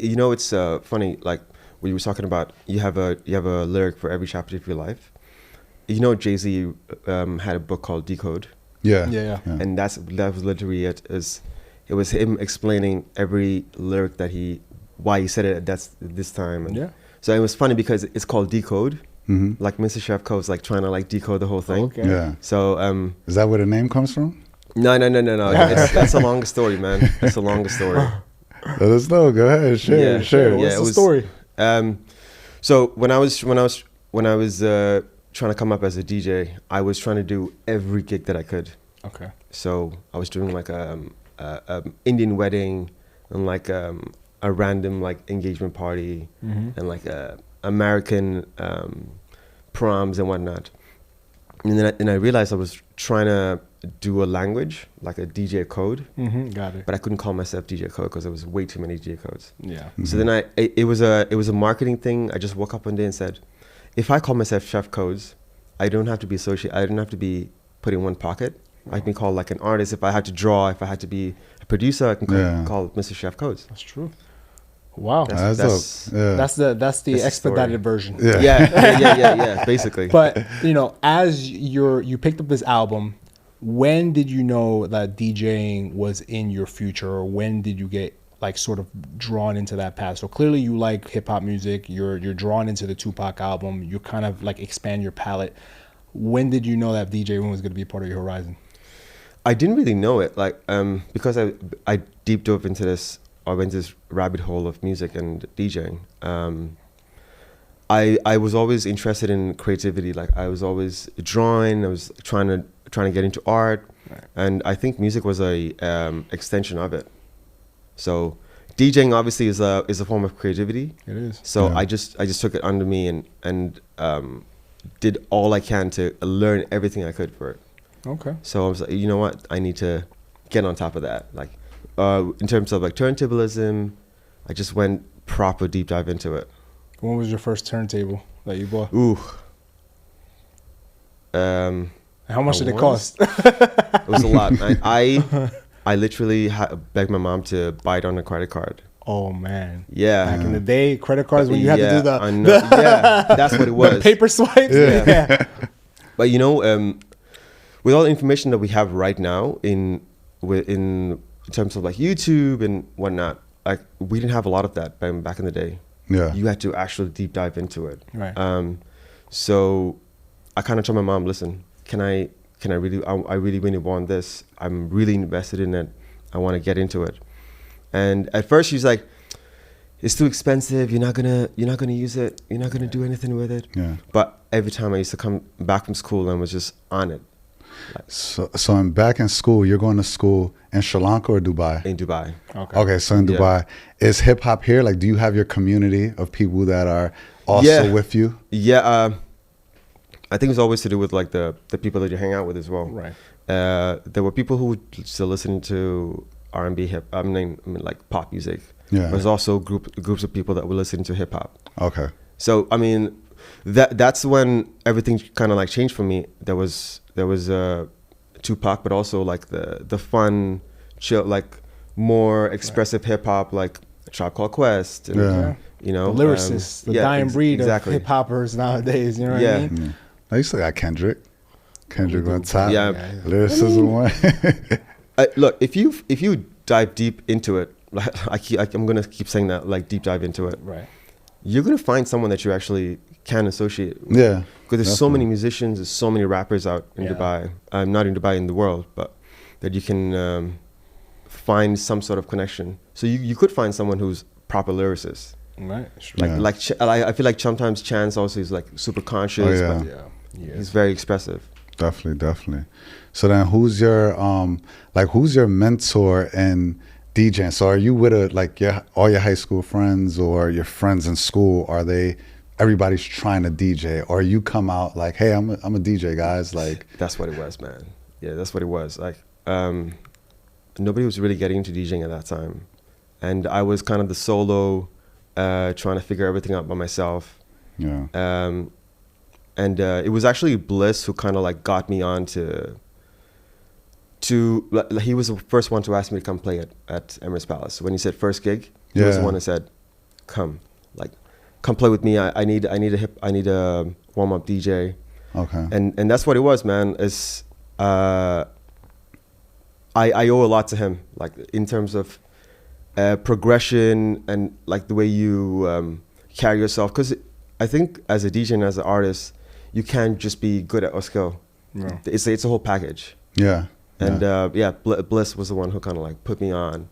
You know, it's funny. Like when you were talking about, you have a lyric for every chapter of your life. You know, Jay-Z had a book called Decode. Yeah. And that was literally it. It was him explaining every lyric why he said it at this time. And so it was funny because it's called Decode. Mm-hmm. Like Mr. Shef Codes, like trying to like decode the whole thing. Okay. Yeah. So is that where the name comes from? No. That's a longer story, man. That's a longer story. Let us know. Go ahead, share. What's the story? So when I was trying to come up as a DJ, I was trying to do every gig that I could. Okay. So I was doing like a Indian wedding and like a random like engagement party and like American proms and whatnot. And then I realized I was trying to do a language, like a DJ code. Got it. But I couldn't call myself DJ code because there was way too many DJ codes. Yeah. So then it was a marketing thing. I just woke up one day and said, if I call myself Shef Codes, I don't have to be associated. I don't have to be put in one pocket. I can call like an artist. If I had to draw, if I had to be a producer, I can call Mr. Shef Codes. That's true. Wow. That's the expedited version. Yeah, basically. But as you picked up this album, when did you know that DJing was in your future, or when did you get like sort of drawn into that path? So clearly you like hip hop music, you're drawn into the Tupac album, you kind of like expand your palette. When did you know that DJing was going to be part of your horizon? I didn't really know it, like because I deep dove into this. I went this rabbit hole of music and DJing. I was always interested in creativity. Like I was always drawing. I was trying to get into art, and I think music was a extension of it. So DJing obviously is a form of creativity. It is. So I just took it under me and did all I can to learn everything I could for it. Okay. So I was like, you know what? I need to get on top of that. Like. In terms of like turntablism, I just went proper deep dive into it. When was your first turntable that you bought? Ooh. How much did it cost? It was a lot. I literally begged my mom to buy it on a credit card. Oh man. Yeah. Back in the day, credit cards when you had to do that's what it was. The paper swipes. Yeah. But with all the information that we have right now in terms of like YouTube and whatnot, like we didn't have a lot of that back in the day. Yeah. You had to actually deep dive into it. Right. So I kind of told my mom, listen, I really want this. I'm really invested in it. I want to get into it. And at first she's like, it's too expensive. You're not gonna use it. You're not gonna do anything with it. Yeah. But every time I used to come back from school and was just on it. Like, so I'm back in school. You're going to school in Sri Lanka or Dubai? In Dubai. Okay, so in Dubai. Is hip hop here? Like, do you have your community of people that are also with you? Yeah, I think it's always to do with like the people that you hang out with as well. Right. There were people who were still listening to R&B I mean like pop music. Yeah. There's also groups of people that were listening to hip hop. Okay. So I mean, that's when everything kind of like changed for me. There was Tupac, but also like the fun, chill, like more expressive hip hop, like Tribe Called Quest. And, Yeah. You know, the lyricists, the dying breed of hip hoppers nowadays. You know what I mean? I used to got Kendrick on top. Yeah. Lyricism one. Look, if you dive deep into it, like I'm gonna keep saying that, like deep dive into it. Right. You're gonna find someone that you actually can associate with. Yeah. Because there's so many musicians, there's so many rappers out in Dubai. Not in Dubai, in the world, but that you can find some sort of connection. So you could find someone who's proper lyricist. Right. I feel like sometimes Chance also is like super conscious, but he's very expressive. Definitely. So then who's your mentor in DJing? So are you with all your high school friends or your friends in school? Are they everybody's trying to DJ, or you come out like, hey, I'm a DJ, guys? Like, that's what it was, man. Yeah, that's what it was. Like, nobody was really getting into DJing at that time, and I was kind of the solo, trying to figure everything out by myself. Yeah. And it was actually Bliss who kind of like got me on to he was the first one to ask me to come play at Emirates Palace. When he said first gig, he was the one that said, come play with me. I need a warm up DJ. Okay. And that's what it was, man. It's I owe a lot to him, like in terms of progression and like the way you carry yourself. Because I think as a DJ and as an artist, you can't just be good at a skill. No. It's a whole package. Yeah. And Bliss was the one who kind of like put me on.